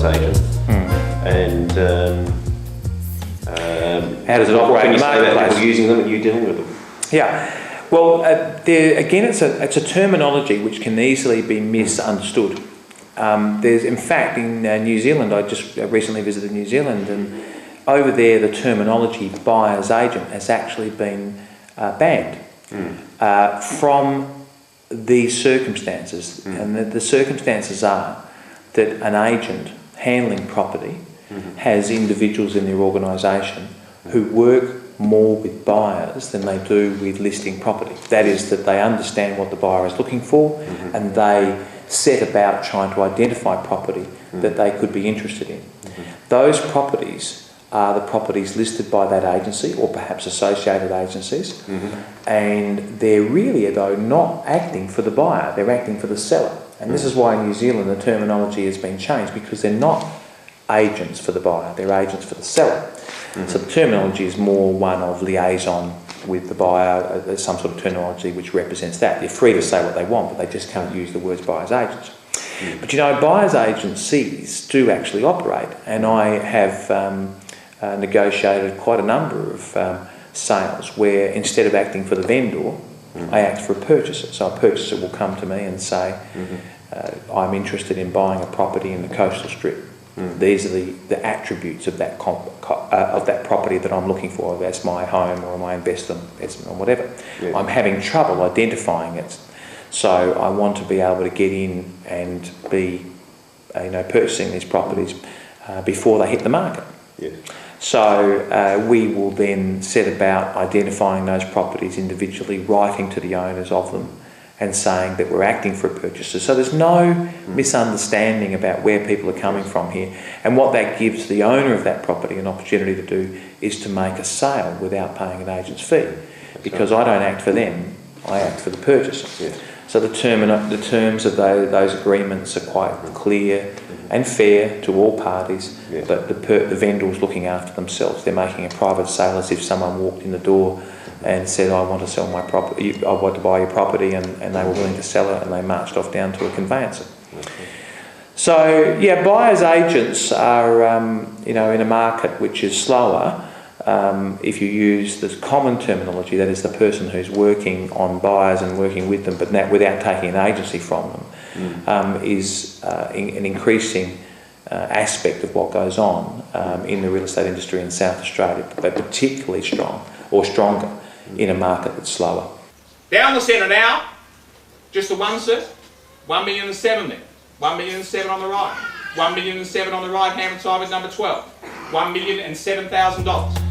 buyer's agent, and how does it operate in the marketplace? People using them and you dealing with them. Yeah. Well, again, it's a terminology which can easily be misunderstood. There's, in fact, in New Zealand, I just recently visited New Zealand, and over there the terminology buyer's agent has actually been banned from these circumstances. And the circumstances are that an agent handling property has individuals in their organisation who work more with buyers than they do with listing property. That is, that they understand what the buyer is looking for and they set about trying to identify property that they could be interested in. Those properties are the properties listed by that agency or perhaps associated agencies, and they're really, though, not acting for the buyer, they're acting for the seller. And this is why in New Zealand the terminology has been changed, because they're not agents for the buyer, they're agents for the seller. So the terminology is more one of liaison with the buyer. There's some sort of terminology which represents that. They're free to say what they want, but they just can't use the words buyer's agents. But you know, buyer's agencies do actually operate, and I have negotiated quite a number of sales where instead of acting for the vendor, I act for a purchaser. So a purchaser will come to me and say, I'm interested in buying a property in the coastal strip. These are the attributes of that property that I'm looking for. That's my home or my investment or whatever. I'm having trouble identifying it, so I want to be able to get in and be, purchasing these properties before they hit the market. So we will then set about identifying those properties individually, writing to the owners of them, and saying that we're acting for a purchaser. So there's no misunderstanding about where people are coming from here. And what that gives the owner of that property an opportunity to do is to make a sale without paying an agent's fee. Because I don't act for them, I act for the purchaser. So the terms of those agreements are quite clear and fair to all parties, but the vendor's looking after themselves. They're making a private sale as if someone walked in the door and said, I want to sell my property, I want to buy your property, and they were willing to sell it, and they marched off down to a conveyancer. So, yeah, buyer's agents are, in a market which is slower, if you use the common terminology, that is the person who's working on buyers and working with them, but without taking an agency from them, is an increasing aspect of what goes on in the real estate industry in South Australia, but particularly stronger in a market that's slower. Down the centre now, just the one, sir. 1,000,007 there. 1,000,007 on the right. 1,000,007 on the right hand side with number 12. $1,007,000.